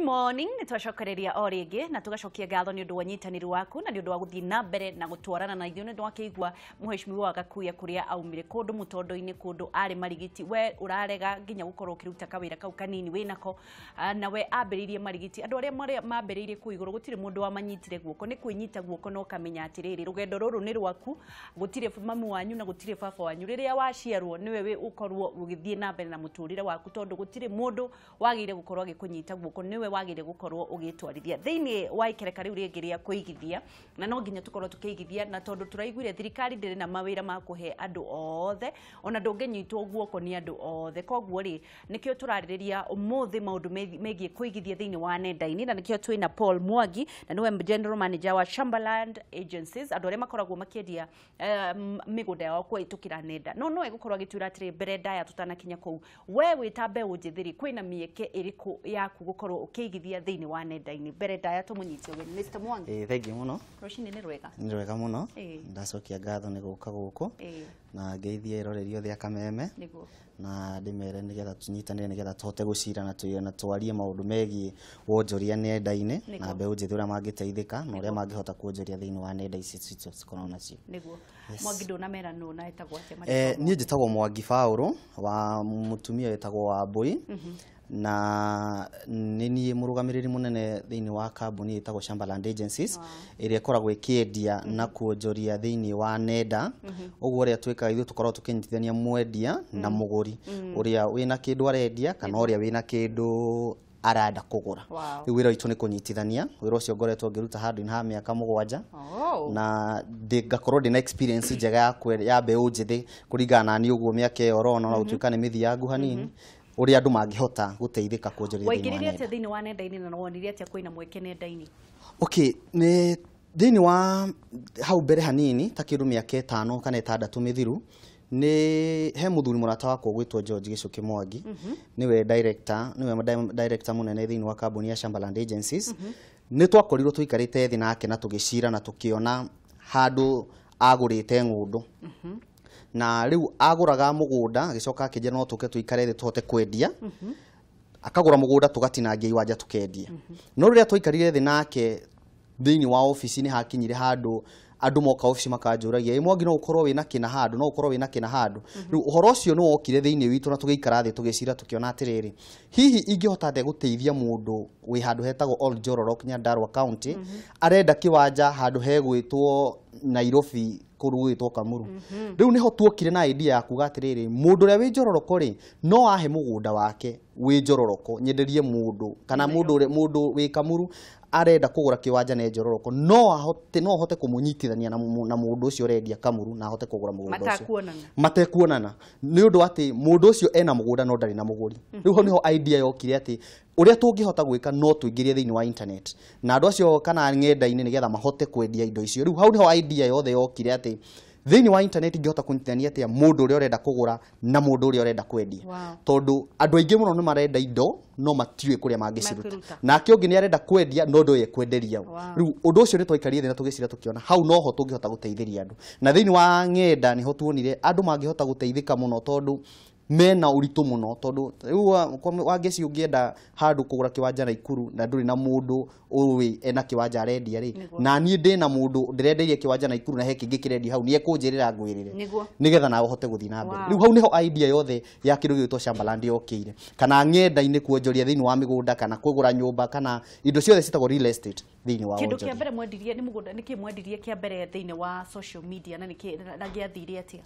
Morning, nitwacokereria o ringi na tugacokia ngatho ni undu wa nyitaniri waku na ni undu wa guthii na mbere na gutwarana na ithuĩ ni undu wa kĩigua Mheshimiwa Gakuya kuria aumire kundu mutondo-ini kundu ari marigiti we urarega nginya gukorwo ukiruta kawira kau kanini winako na we ambĩrĩirie marigiti andu aria mambĩrĩirie ku iguru gutire mundu wa manyitire guoko ni kwinyita guoko no kamenya atiriri rugendo ruru ni rwaku gutire mamu wanyu na gutire baba wanyu riria waciarwo niwe we ukorwo ugithie na mbere na muturire waku tondu gutire mundu wagire gukorwo agikunyita guoko niwe wagire gukorwo ugitwarithia thiini wa ikereka riu ringi ria kuigithia na no nginya tukorwo tukiigithia na tondu turaiguire thirikari ndiri na mawira ma kuhe andu othe ona ndungenyitwo guoko ni andu othe koguo ri nikio turaririria umuthi maundu megie kuigithia thiini wa nenda-ini na nikio twina Paul Mwangi na niwe general manager wa Shambaland Agencies andu aria makoragwo makiendia migunda yao kwitukira nenda no egukorwo agitwira atiri mbere ndaya tutanakinya kou we wita mbeũ njithiri kwina mieke iriku yaku gukorwo ukigithia thiini wa nenda-ini mbere ndaya tumunyitio we Mr. Mwangi. Thank you muno. Roshini ni rwega. Ni rwega muno. Ndacokia ngatho ni guka guku. Na ngeithie irorerio thia kameme. Niguo. Na ndimere nigetha tunyitanire nigetha tuhote gucira na twarie maundu megie wonjoria nenda-ini na mbeũ njithi uria mangiteithika na uria mangihota kuonjoria thiini wa nenda ici cikorwo nacio. Niguo. Mwangi ndunamera no na etagwo atia nie njitagwo Mwangi Paul wa mutumia etagwo wa Mbui. Na nini murugamiriri munene thiini wa kambuni itagwo Shambaland Agencies iria ikoragwo ikiendia na kuonjoria thiini wa nenda uguo uria twikaga ithu tukorwo tukinyitithania mwendia na muguri uria wina kindu arendia kana uria wina kindu arada kugura riu wira witu ni kunyitithania wira ucio ngoretwo ngiruta handu ha miaka 7 na ngakorwo ndina experience njega ya mbeũ njithi kuringana na ni uguo miaka iyo rona na utuika ni mithiangu hanini uria andu mangihota guteithika kuonjoria thiini wa nenda. Waigiririe atia thiini wa nenda-ini na wonirie atia kwina mweke nenda-ini? Okay, ni thiini wa hau mbere hanini ta kindu miaka 5 kana 6 mithiru ni he muthuri murata wakwa gwitwo George Gicuki Mwangi niwe director munene thiini wa kambuni ya Shambaland Agencies ni twakorirwo tuikarite thi nake na tugicira na tukiona handu agurite ngundu na riu aguraga mugunda agicoka akije no tuke tuikare thi tuhote kwendia akagura mugunda tugatinangia iwanja tukendia no riria tuikarire thi nake thiini wa office ni hakinyire handu andu moka office makanjuragia Mwangi no ukorwo wina kina handu no ukorwo wina kina handu riu uhoro ucio no wokire thiini witu na tugiikara thi tugicira tukiona atiriri hihi ingihota the guteithia mundu wi handu hetagwo Old Jororok Nyandarua County arenda kiwanja handu hegwitwo Nairobi kurugitwo Kamuru riu niho tuokire na idea ya kuga atiriri mundu ria wi Jororoko ri no ahe mugunda wake wi Jororoko nyenderie mundu kana mundu wi Kamuru arenda kugura kiwanja ne Jororoko no hote kumunyitithania na mundu ucio rendia Kamuru na hote kugura mugunda ucio matekuonana ni undu ati mundu ucio ena mugunda no ndari na muguri riu ho niho idea yokire ati uria tungihota gwika no tuingirie thiini wa internet na andu acio kana ng'enda-ini nigetha mahote kwendia indo icio riu hau niho idea yothe yokire ati thiini wa internet ingihota kunyitithania atia mundu uria urenda kugura na mundu uria urenda kwendia tondu andu aingi muno ni marenda indo no matiwe kuria mangiciruta na kiongi ni arenda kwendia no ndo ye kwenderia riu undu ucio ni twaikarie thi na tugicira tukiona hau no ho tungihota guteithiria andu na thiini wa ng'enda ni ho tuonire andu mangihota guteithika muno tondu mena uritu muno tondu riu wangeci ungienda handu kugura kiwanja na Ikuru na nduri na mundu uwi ena kiwanja arendia ri na nie ndi na mundu ndirenderie kiwanja na Ikuru na he kingi kirendia hau nie kunjirira ngwirire nigetha na uhote guthii na mbere riu hau niho idea yothe ya kindu gitwo Shambaland yokire kana ng'enda-ini kuonjoria thiini wa migunda kana kugura nyumba kana indo ciothe citagwo real estate thiini wa kindu kia mbere mwendirie ni mugunda niki mwendirie kia mbere thiini wa social media na niki nagiathire atia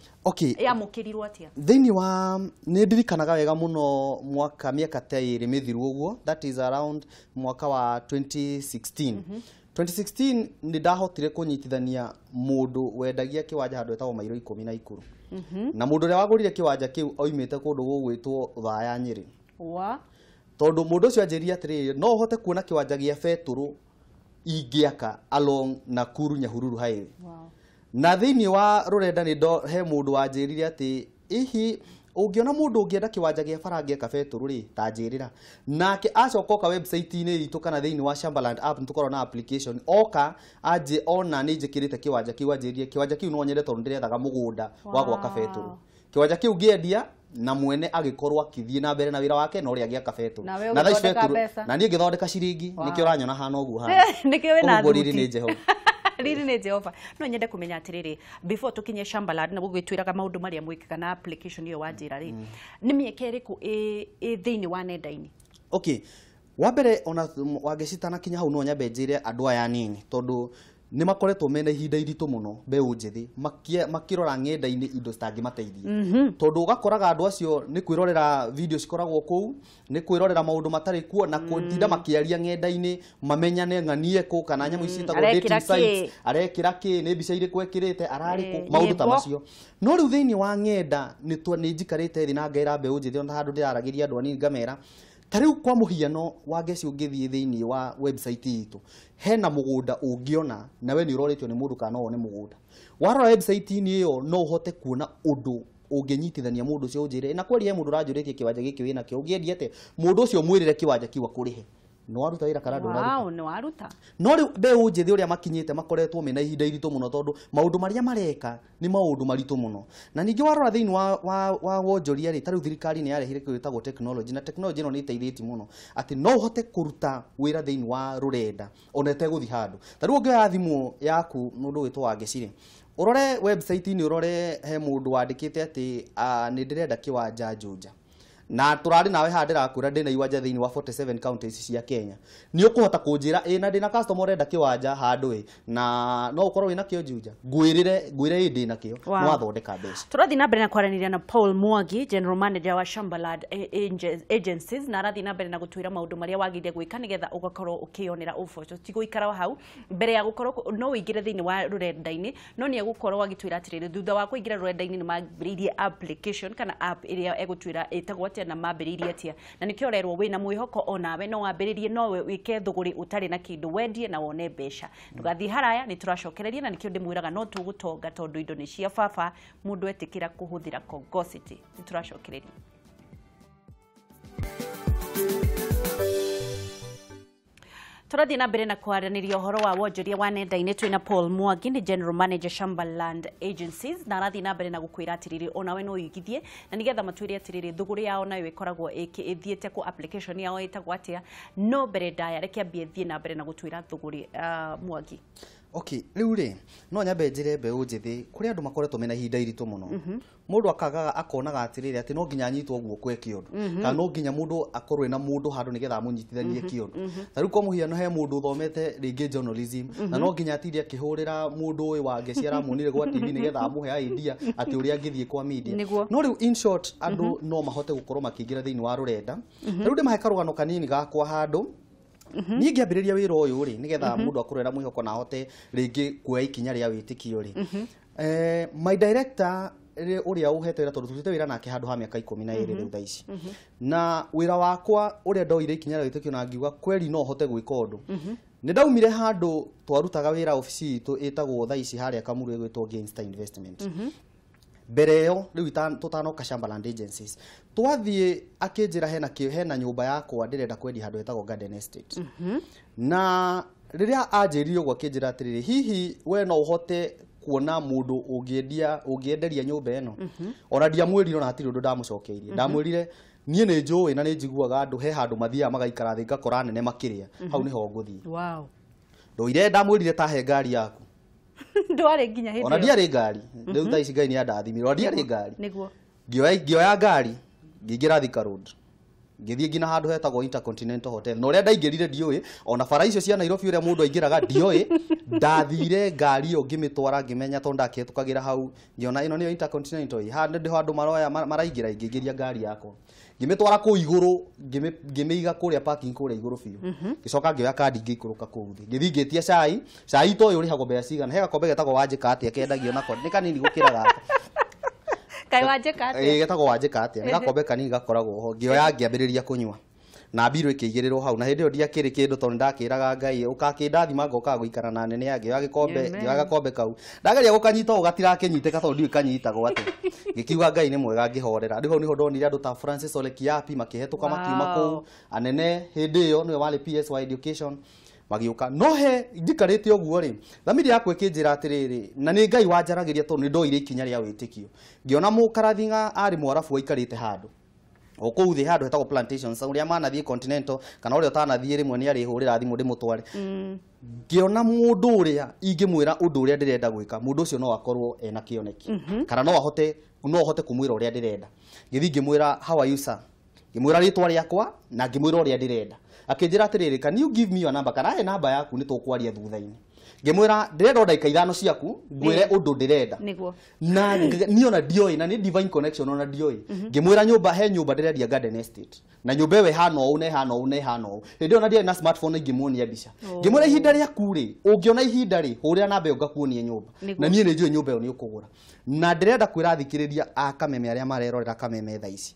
ya mukirirwo atia thiini wa ni ndirikanaga wega muno miaka ta iri mithiru uguo that is around mwaka wa 2016 2016 ni ndahotire kunyitithania mundu wendagia kiwanja handu etagwo mairo 10 na Ikuru na mundu ria wagurire kiwanja kiu oimite kundu gugwitwo Thaya Nyeri tondu mundu ucio anjiria atiri no hote kuona kiwanja gia beturu ingiaka along Nakuru Nyahururu highway na thiini wa rurenda ni he mundu wanjirire ati ihi ungiona mundu ungienda kiwanja gia farangia kabeturu ri tanjirira nake acoka ka website-ini itu kana thiini wa Shambaland app ntukorwo na application oka aje ona ni njikirite kiwanja kiu anjirie kiwanja kiu no nyende tondu ndirethaga mugunda wa gwaka beturu kiwanja kiu ngiendia na mwene agikorwo akithie na mbere na wira wake no ri agia kabetu na thaici na nie ngithondeka ciringi nikio ranyona hana ugu hana nikio wina thuti riri ni Jehova riri ni Jehova no nyende kumenya atiriri before tukinye Shambalad na gugwitwiraga maundu maria mwikaga na application iyo wanjira ri ni mieke iriku thiini wa nenda-ini okay wa mbere ona wangecitana kinya hau no nyambe njire andu aya nini tondu ni makoretwo mena ihinda iritu muno mbeu njithi makirora ngenda-ini indo citangimateithia tondu ugakoraga andu acio ni kwirorera video cikoragwo kuu ni kwirorera maundu matari kuo na kutinda makiaria ngenda-ini mamenyane ng'anie ku kana nyamu icitagwo dating sites arekira ki ni mbica iriku ekirite arariku maundu ta macio no riu thiini wa ngenda ni njikarite thi na ngaira mbeu njithi ona handu ndiraragiria andu anini ngamera tariu kwa muhiano wageci ungithie thiini wa website itu hena mugunda ungiona nawe ni uroretio ni mundu kana one mugunda warora website ini iyo no uhote kuona undu unginyitithania mundu cio njire na kweli ye mundu ranjuritie kiwanja giki wina kio ungiendiete mundu ucio mwirire kiwanja kiwa kurihe no waruta wira kana nduraruta no waruta no riu mbeu njithi uria makinyite makoretwo mena ihinda iritu muno tondu maundu maria mareka ni maundu maritu muno na ningi warora thiini wa wonjoria ri tariu thirikari ni yarehire kwitagwo technology na technology no ni iteithĩtie muno ati no uhote kuruta wira thiini wa rurenda onete guthi handu tariu ngioya thimu yaku mundu witwo wangecire urore website ni urore he mundu wandikite ati ni ndirenda kiwanja Juja na turari nawe handira akura ndina iwanja thiini wa 47 counties cia Kenya ni ukuhota kunjira na ndina customer renda kiwanja handu na no ukorwo wina kio Juja ngwire ndina kio no athondeka mbeca turathi na mbere na kwaraniria na Paul Mwangi general manager wa Shambalad agencies na arathi na mbere na gutwira maundu maria wagithia gwika nigetha ugakorwo ukionera uboco tiguikara hau mbere ya gukorwo no wingire thiini wa rurenda-ini no ni egukorwo agitwira atiriri thutha wa kuingira rurenda-ini ni mambiririe application kana app iria egutwira itagwo na mambiririe atia na nikio rerwo wina mwihoko onawe no wambiririe no wike thuguri utari na kindu wendie na wone mbeca ndugathi haraya ni turacokereria na nikio ndimwiraga no tugutonga tondu indo ni cia baba mundu etikira kuhuthira cogosity ni turacokereria turathi na mbere na kwaraniria uhoro wa wonjoria wa nenda-ini twina Paul Mwangi ni general manager Shambalad agencies na arathi na mbere na gukwira atiriri onawe no yigithie na nigetha matwire atiriri thuguri yao nayo ikoragwo ithiete ku application yao itagwo atia no mbere ndaya reke ambie thie na mbere na gutwira thuguri Mwangi okay riu ri no nyambe njire mbeu njithi kuri andu makoretwo mena ihinda iritu muno mundu akagaga akonaga atiriri ati no nginya nyitwo guoko ekiondu kana no nginya mundu akorwe na mundu handu nigetha amunyitithanie kiondu tariu kwa muhiano he mundu uthomete ringi journalism na no nginya atirie akihurira mundu uyu wange ciara munire gwa TV nigetha amuhe idea ati uria ngithie kwa media no riu in short andu no mahote gukorwo makiingira thiini wa rurenda riu ndi mahe karugano kanini gakwa handu ni ngiambiriria wira uyu ri nigetha mundu akurera mwihoko na hote ringi kuoya ikinya ria witikio ri my director uria uhete wira tondu tutite wira nake handu ha miaka 12 riu thaici na wira wakwa uria ndoire ikinya ria witikio na ngiuga kweli no hote gwika undu ni ndaumire handu twarutaga wira ofisi itu itagwo thaici haria Kamuru gwitwo Against Investment mbere yo riu tutanoka Shambalad agencies twathie akinjira hena nyumba yakwa ndirenda kwendia handu hetagwo Garden Estate na riria anjirire uguo akinjira atiriri hihi we no uhote kuona mundu ungienderia nyumba eno ona ndiamwirire na hatiri undu ndamucokeirie ndamwirire nie ni njui na ni njiguaga andu he handu mathia magaikara thi ngakora nene makiria hau niho nguthii wow ndoire ndamwirire ta he ngari yaku ndware nginya hindi ona ndiari ngari riu thaici ngai ni andathimire ona ndiari ngari niguo ngioya ngari ngingira Thika Road ngithie ngina handu hetagwo Intercontinental Hotel no ria ndaingirire ndioi ona bara icio cia Nairobi uria mundu aingiraga ndioi ndathire ngari iyo ngimitwara ngimenya tondu ndaketukagira hau ngiona ino niyo Intercontinental hande ndi handu maroya maraingira ingigiria ngari yakwa ngimitwara ku iguru ngimiiga kuria parking kuria iguru fiu gicoka ngioya kandi ngikuruka kuu thi ngithi ngitia cai to yuri hago mbeca cigana he gakombe getagwo wanjika atia kendagio nako ni kanini gukira gaka kai wanjika atia getagwo wanjika atia ni gakombe kanini gakoragwo ho ngioya ngiambiriria kunywa na biru ikigirirwo hau na hindi ndia kiri kindu tondu ndakiraga ngai ukakindathima ngoka guikara na nene yage ya gakombe kau ndageria gukanyita ugatirakinyiteka tondu ndikanyitagwo ati ngikiuga ngai ni mwega ngihorera ndiho niho ndonire andu ta Francis Ole Kiapi makihetuka makiuma kuu anene hindi iyo niwe wale PSY education magĩũka no he njikarĩte ũguo rĩ thamiri yakwa ĩkĩnjĩra atĩrĩrĩ na nĩ Ngai wanjaragĩria tondũ nĩ ndoire ikinya rĩa wĩtĩkio ngĩona mũkarathinga arĩ Mwarabu aikarĩte handũ okũu thĩ handũ hetagwo plantations ũrĩa manathiĩ Continental kana ũrĩa ũtanathiĩ rĩmwe nĩ arĩhũrĩra thimũ ndĩmũtware ngĩona mũndũ ũrĩa ingĩmwĩra ũndũ ũrĩa ndĩrenda gwĩka mũndũ ũcio no akorwo ena kĩoneki kana no ahote kũmwĩra ũrĩa ndĩrenda ngĩthiĩ ngĩmwĩra how are you sir ngĩmwĩra rĩtwa rĩakwa na ngĩmwĩra ũrĩa ndĩrenda akĩnjĩra atĩrĩrĩ can you give me your number kana he namba yaku nĩ tũkwaria thutha-inĩ ngĩmwĩra ndĩrenda ndagĩka 5 ciaku ngwĩre ũndũ ndĩrenda na niĩ ona ndioĩ na nĩ divine connection ona ndioĩ ngĩmwĩra nyũmba ndĩrendia Garden Estate na nyũmba ĩyo ĩhana ũũ na ĩhana ũũ na ĩhana ũũ hĩndĩ ĩyo na ndiarĩ na smartphone ingĩmuonia mbica ngĩmwĩra ihinda rĩaku rĩ ũngĩona ihinda rĩ hũrĩra namba ĩyo ngakuonia nyũmba na niĩ nĩ njũĩ nyũmba ĩyo nĩ ũkũgũra na ndĩrenda kwĩra athikĩrĩria a Kameme arĩa marerorera Kameme thaa ici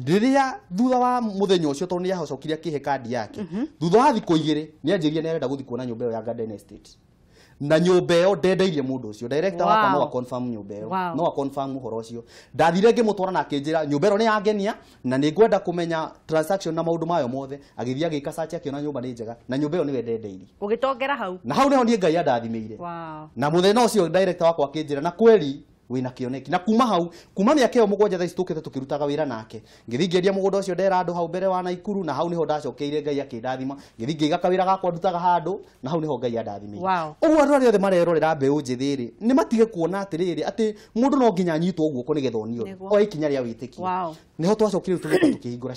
rĩrĩa thutha wa mũthenya ũcio tondũ nĩ yahocokire akĩhe kandi yake thutha wa thikũ 2 nĩ anjĩrire nĩ arenda gũthiĩ kuona nyũmba ĩyo ya Garden Estate na nyũmba ĩyo ndendeirie mũndũ ũcio director wakwa no confirm nyũmba ĩyo no confirm ũhoro ũcio ndathire ngĩmũtwara na akĩnjĩra nyũmba ĩyo nĩ yangenia na nĩ ngwenda kũmenya transaction na maũndũ mayo mothe agĩthiĩ agĩka search akĩona nyũmba nĩ njega na nyũmba ĩyo nĩwe ndendeirie ũgĩtongera hau na hau nĩho niĩ Ngai andathimĩire na mũthenya ũcio director wakwa akĩnjĩra na kweli wina kĩoneki na kuma hau kuma mĩaka ĩyo 7 thaa ici tũkĩte tũkĩrutaga wĩra nake ngĩthiĩ ngĩendia mũgũnda ũcio ndera andũ hau mbere wa Naikuru na hau niho ndacokeire Ngai akĩndathima ngĩthiĩ ngĩiga kawĩra gakwa ndutaga handũ na hau niho Ngai andathimĩire ũguo andũ arĩa othe marerorera mbeũ njĩthĩ rĩ nĩ matige kuona atĩrĩrĩ atĩ mũndũ no nginya anyitwo ũguo nĩgetha onio o ikinya rĩa wĩtĩkio niho twacokire tũgĩũka tũkĩhingũra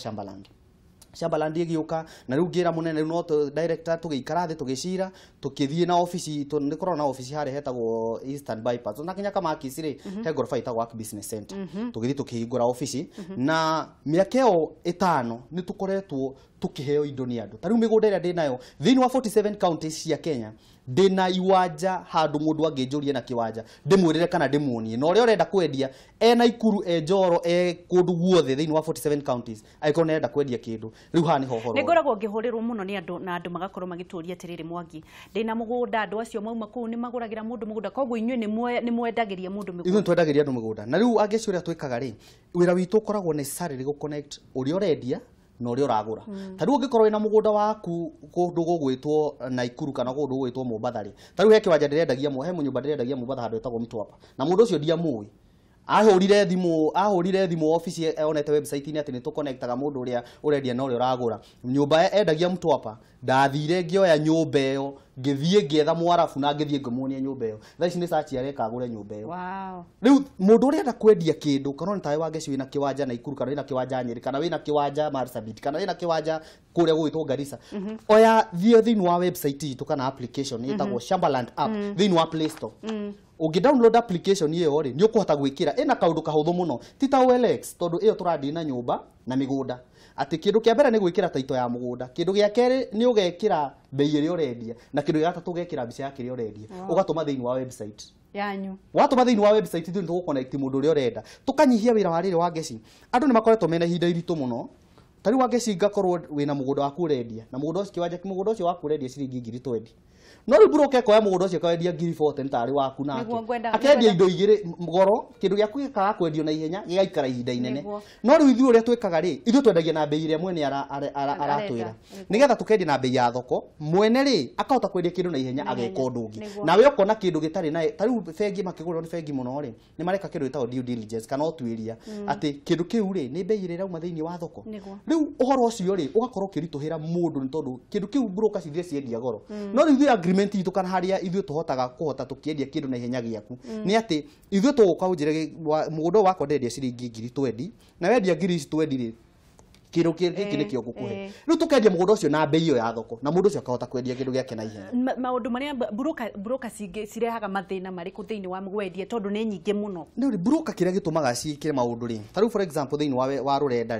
Shambaland ĩgĩũka na rĩu ngĩra mũnene no director tũgĩikara thĩ tũgĩcira tũkĩthiĩ na office nĩ korwo na office harĩa hetagwo Eastern Bypass na kinya kama kisi rĩ he gorofa ĩtagwo Work Business Center tũgĩthiĩ tũkĩhingũra office na mĩaka ĩyo 5 nĩ tũkoretwo tukiheo indo ni andu tariu migunda ĩrĩa ndĩnayo thĩinĩ wa 47 counties cia Kenya ndĩna iwanja handu mundu angĩnjũrie na kiwanja ndĩmwĩrĩre kana ndĩmuonie na ũrĩa ũrenda kwendia Naikuru Njoro kũndũ guothe thĩinĩ wa 47 counties aiko nenda kwendia kĩndũ rĩu haha nĩho horo nĩngoragwo ngĩhũrĩrwo mũno nĩ andũ na andũ magakorwo magĩtũria atĩrĩrĩ Mwangi ndĩna mũgũnda andũ acio mauma kũu nĩ magũragĩra mũndũ mũgũnda koguo inyuĩ nĩ mwendagĩria mũndũ mũgũnda ithuĩ twendagĩria andũ mũgũnda na rĩu angĩcio ũrĩa twĩkaga rĩ wĩra witũ ũkoragwo necessarily gũ connect ũrĩa ũrendia na ũrĩa ũragũra tarĩu ũngĩkorwo wĩna mũgũnda waku kũndũ gũgwĩtwo Naikuru kana kũndũ gũgwĩtwo Mombatha rĩ tarĩu he kĩwanja ndĩrendagia he mũnyũmba ndĩrendagia Mombatha handũ ĩtagwo Mtwapa na mũndũ ũcio ndiamũĩ ahũrire thimũ office onete website inĩ atĩ nĩ tũconnectaga mũndũ ũrĩa ũrendia na ũrĩa ũragũra nyũmba endagia Mtwapa ndathire ngĩoya nyũmba ĩyo ngĩthiĩ ngĩetha Mwarabu na ngĩthiĩ ngĩmuonia nyũmba ĩyo thaa ici nĩ search areka agũre nyũmba ĩyo rĩu mũndũ ũrĩa enda kwendia kĩndũ kana nĩ tawe wangeci wĩna kĩwanja Naikuru kana wĩna kĩwanja Nyeri kana wĩna kĩwanja Marsabit kana wĩna kĩwanja kũrĩa gũgĩtwo Garissa oya thĩinĩ wa website itũ kana application ĩtagwo Shambaland app thĩinĩ wa Play Store download application ĩyo rĩ nĩ ũkũhota gwĩkĩra ĩna kaũndũ kahũthũ mũno ti ta OLX tondũ ĩyo tũrandĩ na nyũmba na migunda atĩ kĩndũ kĩa mbere nĩ gwĩkĩra taito ya mũgũnda kĩndũ gĩa kerĩ nĩ ũgekĩra bei ĩrĩa ũrendia na kĩndũ gĩa gatatũ ũgekĩra mbica ya kĩrĩa ũrendia ũgatũma thĩinĩ wa website yanyu watũma thĩinĩ wa website ithuĩ nĩ tũgũconnect mũndũ ũrĩa ũrenda tũkanyihia wĩra wa rĩrĩ wa ngeci andũ nĩ makoretwo mena ihinda iritũ mũno tarĩu wa ngeci ngakorwo wĩna mũgũnda waku ũrendia na mũgũnda ũcio kĩwanja mũgũnda ũcio waku ũrendia ciringi 20,000 no rĩu broker ekoya mũgũnda ũcio kwendia 40,000 tarĩ waku nake akendia indo igĩrĩ goro kĩndũ gĩaku gĩkaga kwendio na ihenya gĩgaikara ihinda inene no rĩu ithuĩ ũrĩa twĩkaga rĩ ithuĩ twendagia na bei ĩrĩa mwene aratwĩra nĩgetha tũkendia na bei ya thoko mwene rĩ akahota kwendia kĩndũ na ihenya ageka ũndũ ũngĩ nawe ũkona kĩndũ gĩtarĩ na tarĩu bengi makĩgũrwo nĩ bengi mũno rĩ nĩ mareka kĩndũ gĩtagwo due diligence kana ũtuĩria atĩ kĩndũ kĩu rĩ nĩ bei ĩrĩa ĩrauma thĩinĩ wa thoko rĩu ũhoro ũcio rĩ ũgakorwo ũkĩritũhĩra mũndũ nĩ tondũ kĩndũ kĩu broker cithie ciendia goro no rĩu ithuĩ agreement itũ kana harĩa ithuĩ tũhota tũkĩendia kĩndũ na ihenya gĩaku nĩ atĩ ithuĩ tũgũka ũnjĩre mũgũnda wakwa ndendia ciringi 20,000 na wendia 20,000 rĩ kĩndũ gĩkĩ nĩkĩo ngũkũhe rĩu tũkendia mũgũnda ũcio na bei ĩyo ya thoko na mũndũ ũcio akahota kwendia kĩndũ gĩake na ihenya maũndũ marĩa broker cirehaga mathĩna marĩkũ thĩinĩ wa mwendia tondũ nĩ nyingĩ mũno nĩ broker kĩrĩa gĩtũmaga ciĩkĩre maũndũ rĩ tarĩu for example thĩinĩ wa rũrenda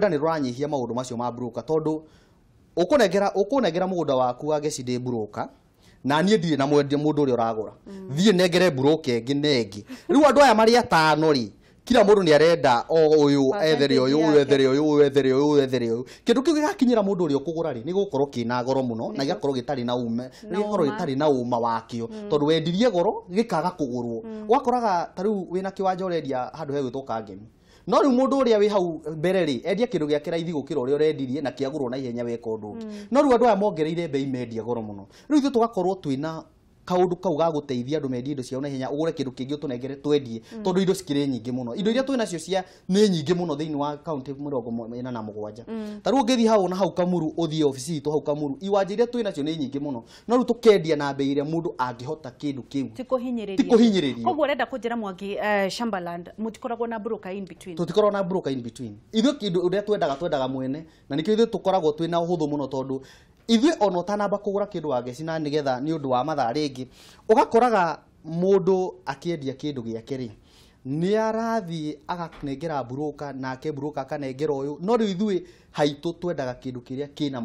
nĩ rũranyihia maũndũ macio ma broker tondũ ũkũnengera mũgũnda waku wa ngeci ndĩ broker na niĩ ndirĩ na mwendia mũndũ ũrĩa ũragũra thiĩ nengere broker ĩngĩ nengi rĩu andũ aya marĩ atano rĩ kila mũndũ nĩ arenda ũyũ ethere ũyũ ethere ũyũ ethere ũyũ ethere ũyũ kĩndũ kĩu gĩgakinyĩra mũndũ ũrĩa ũkũgũra rĩ nĩ gũkorwo kĩna goro mũno na gĩgakorwo gĩtarĩ na ume gĩgakorwo gĩtarĩ na uma wakĩo tondũ wendirie goro gĩkaga kũgũrwo ũgakoraga tarĩu wĩna kĩwanja ũrendia handũ hegwĩtwo Kangemi no riu mundu uria wi hau mbere ri endia kindu giake raithi gukira uria urendirie na kiagurwo na ihenya weka undu no riu andu aya mongereire bei mendia goro muno riu ithu tugakorwo twina kaundu kau ga guteithia andu mendie indo ciao na ihenya ugure kindu kingi utunengere twendie tondu indo cikire nyingi muno indo iria twina cio cia ni nyingi muno thiini wa county 47 taru ngithi hau na hau Kamuru uthie ofisi itu hau Kamuru iwanja iria twina cio ni nyingi muno no riu tukendia na bei iria mundu angihota kindu kiu tikuhinyiriria koguo urenda kunjira Mwangi Shambaland mutikoragwo na broker in between tutikoragwo na broker in between ithu kindu uria twendaga mwene na nikio ithu tukoragwo twina uhuthu muno tondu ithuĩ ona ũtanamba kũgũra kĩndũ wangĩcina nĩgetha nĩ ũndũ wa mathaa rĩngĩ ũgakoraga mũndũ akĩendia kĩndũ gĩake rĩ nĩ arathiĩ akanengera broker nake broker akanengera ũyũ no rĩu ithuĩ haitũ twendaga kĩndũ kĩrĩa kĩna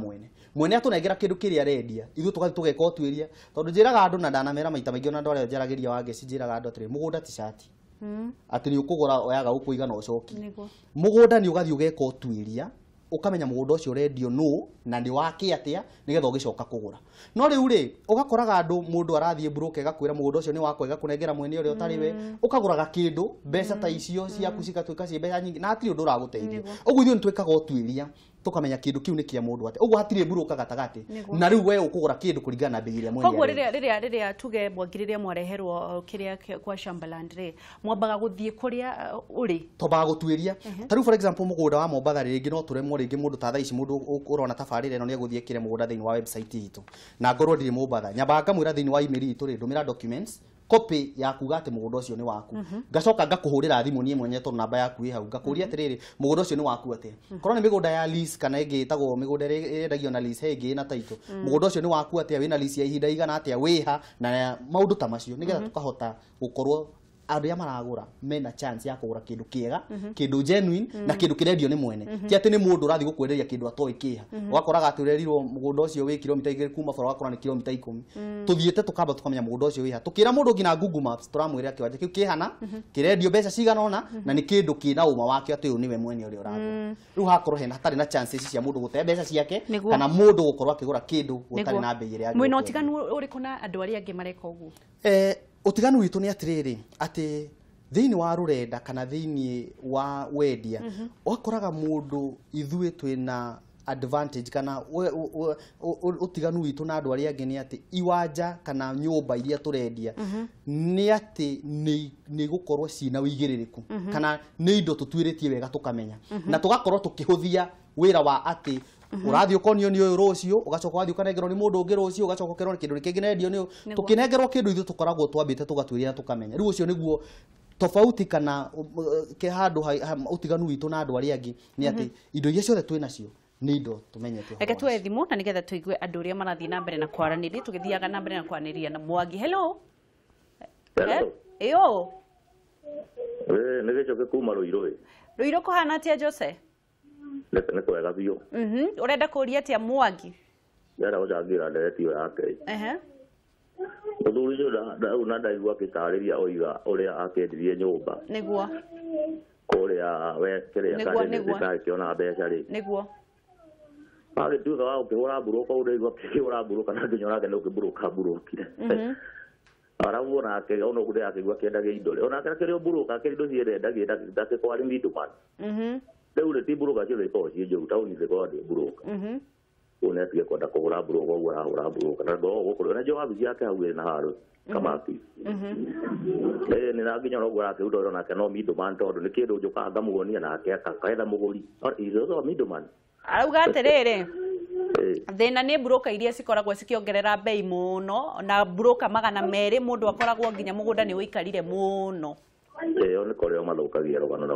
mwene atũnengera kĩndũ kĩrĩa arendia ithuĩ tũgathiĩ tũgeka ũtuĩria tondũ njĩraga andũ na ndanamera maita maingĩ ona andũ arĩa njaragĩria wangĩci njĩraga andũ atĩrĩ mũgũnda ti cati atĩ nĩ ũkũgũra oyaga ũkũigana ũcoki mũgũnda nĩ ũgathiĩ ũgeka ũtuĩria ukamenya mugunda ucio rendio no na ni wake atia nigetha ugicoka kugura no riu ri ugakoraga andu mundu arathie broker gakwira mugunda ucio ni wakwa igakunengera mwene uria utariwe ukaguraga kindu mbeca ta icio ciaku cigatwika cie mbeca nyingi na atiri undu uraguteithia uguo ithuĩ nitwikaga ũtuĩria tukamenya kindu kiu ni kia mundu ati uguo hatire broker gatagati na riu we ukugura kindu kuringana na bei iria mwene koguo riria tuge Mwangi riria mwareherwo kiria kwa Shambaland ri mwambaga guthie kuria uri tombaga gutuĩria taru for example mugunda wa Mombatha ringi no turemwo ringi mundu ta thaa ici mundu urona tabarire ino ni eguthie kire mugunda thiini wa website itu na ngorwo ndiri Mombatha nyambaga ngamwira thiini wa email itu ri ndumira documents copy ya kuga ati mugunda ucio ni waku ngacoka ngakuhurira thimu nie mwenye tondu namba yaku i hau ngakuria atiriri mugunda ucio ni waku atia korwo ni migunda ya lease kana ingi itagwo migunda irendagio na lease hengi na taito mugunda ucio ni waku atia wina lease ya ihinda igana atia wiha na maundu ta macio nigetha tukahota gukorwo andu ya maragura mena chance ya kugura kindu kiega kindu genuine na kindu kirendio ni mwene ti ati ni mundu urathi gukwenderia kindu atoi kiha ugakoraga aturerirwo mugunda ucio wi kilomita 2 kuma fora wakora ni kilomita 10 tuthiete tukamba tukamenya mugunda ucio wi ha tukira mundu ngina Google Maps turamwira kiwanja kiu kihana kirendio mbeca cigana ona na ni kindu kina uma wake ati uyu niwe mwene uria uragura riu hakorwo hena hatari na chances cia mundu gute mbeca ciake kana mundu gukorwo akigura kindu gutari na bei iria mwina utiganu uriku na andu aria angi mareka uguo utiganu witu ni atiriri ati thiini wa rurenda kana thiini wa wendia ugakoraga mundu ithuĩ twina advantage kana utiganu witu na andu aria angi ni ati iwanja kana nyumba iria turendia ni ati ni gukorwo cina uigiririku kana ni indo tutuiritie wega tukamenya na tugakorwo tukihuthia wira wa ati urathi ukonio ni uyu rucio ugacoka wathi ukanengerwo ni mundu ungi rucio ugacoka ukerwo ni kindu kingi nendio ni tukinengerwo kindu ithu tukoragwo twambite tugatuiria tukamenya riu ucio niguo tofauti kana ke handu utiganu witu na andu aria angi ni ati indo iria ciothe twina cio ni indo tumenyete reke tuwe thimu na nigetha tuigue andu aria marathii na mbere na kwaranĩria tugithiaga na mbere na kwaranĩria na Mwangi hello yo nigicoke kuma Ruiru kuhana atia Jose ne kwega biyo urenda kuria atia Mwangi yara ujangira nderetio yake Uguri da una ndaigua kitariria oiga uria akendirie nyumba niguo kuria we kiria kare ndika kiona mbeca ri niguo pale tu da ukihura buruka ureigua ukihura buruka na nginyora ke nukiburuka burukire arawona ake ono gude akigua kendaga indo ona akakere buruka ke indo ciere ndake kwari mitu man Deule ti buruka cyo ko ci jo tauni de ko de buruka una pia ko da ko ura buruka ura buruka na do ko na jo abi yake hawe na haru kamati ni na ginyoro gura ke udo na ke no mitu man to ni ke do jo ka ga mugoni na ke ka ka da mugori or izo do mitu man auga atiriri thina ni broker iria cikoragwo cikiongerera bei muno na broker magana meri mundu akoragwo nginya mugunda ni uikarire muno one koreo mathukagia rugano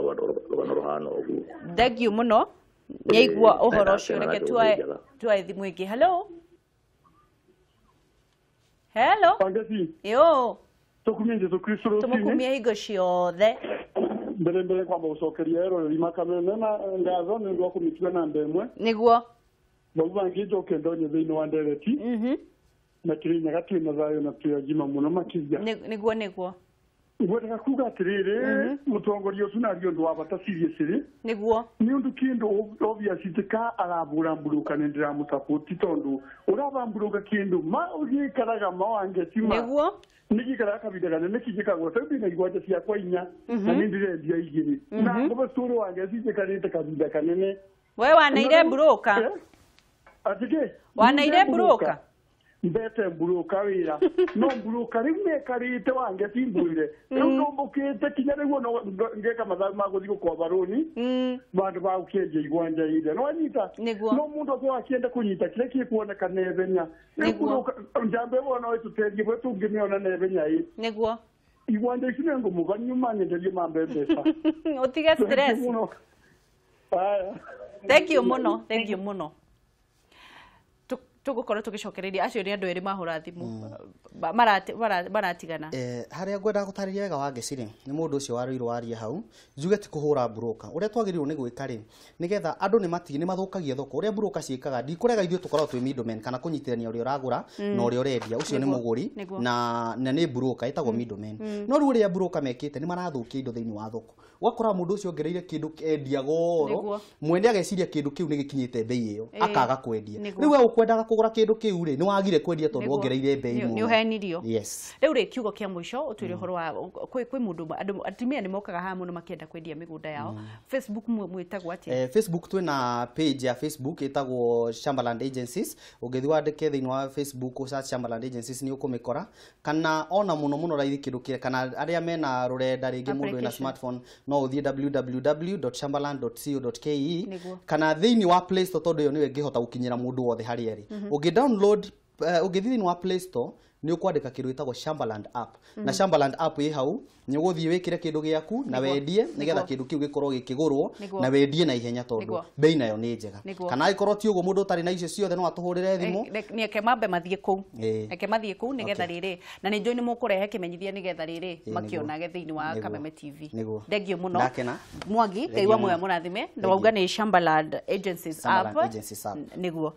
ruhana uguo thank you muno nyaigua uhoro ucio reke tuae thimu ingi hello yo tukumie Jesu Kristo tumukumie hingo ciothe mbere kwamba ucokeria ero rimakamene na ngatho ni ndo kumitua na ndemwe niguo baubangi njoke ndonye thiini wa ndereti na kirinya gatwina thayo na tuyagima muno makithia niguo ngwenda kuga atiriri mutongoria ucio nario ndu wa bata seriously niguo ni undu kindu obvious tika arabura mburuka ndira mutapoti tondu urabamburuka kindu ma ugikaraga mawange tima niguo nikikara kabida kana nikijikagwo tabi na igwaje cia kwa inya na nindirendia igiri na ngoba story wange cijikarite kabida kanene we wanaire broker atike wanaire broker mbete broker wira no broker rimwe karite wange simbuire no mbukite kinyarego no ngeka mathagu maguthiko kwa baroni bandu ba ukienje igwanja ide no anyita no mundu kwa akienda kunyita kile kikuoneka nebenya njambe bona oitutegie bwe tungimiona nebenya hii niguo igwanja isine ngo mubanyuma nyendeje mambe mbesa utige stress thank you muno tugukorwo tugicokereria acio ni andu eri mahura thimu maratigana haria ngwenda gutariria wega wa ngeciri ni mundu ucio waruirwo waria hau njuge ti kuhura broker uria twagirirwo ni gwika ri nigetha andu ni matigi ni mathukagia thoko uria broker ciikaga ndikurega ithuĩ tukorwo twi middleman kana kunyitirania uria uragura na uria urendia ucio ni muguri na ni broker itagwo middleman no ru uria broker mekite ni marathukia indo thiini wa thoko wakora mundu ucio ongereire kindu endia goro mwende ageciria kindu kiu ni gikinyite bei iyo akaga kwendia riu we ukwendaga kugura kindu kiu ri ni wagire kwendia tondu ongereire bei ni uhenirio yes riu ri kiugo kia mwisho utwire horo wa kwi mundu andu atimia ni mokaga ha muno makienda kwendia migunda yao Facebook mwitagwo atia Facebook twina page ya Facebook itagwo Shambaland Agencies ungethi wandike thiini wa Facebook search Shambaland Agencies ni ukumikora kana ona muno raithi kindu kire kana aria mena rurenda ringi mundu ina smartphone no uthie www.shambaland.co.ke kana thiini wa Play Store tondu yo niwe ngihota gukinyira mundu wothe hari eri ungi download thiini wa Play Store ni ukwandika kindu itagwo Shambaland app na Shambaland app i hau ni uguthie wikire kindu giaku na wendie nigetha kindu kiu gikorwo gikigurwo na wendie na ihenya tondu bei nayo ni njega kana ikorwo ti uguo mundu utari na icio ciothe no atuhurire thimu ni eke mambe mathie ku eke mathie ku nigetha riri na ni njoi ni mukurehe kimenyithia nigetha riri makionage thiini wa Kameme TV thengio muno Mwangi Ngai wa moya murathime ndauga ni Shambaland Agencies app niguo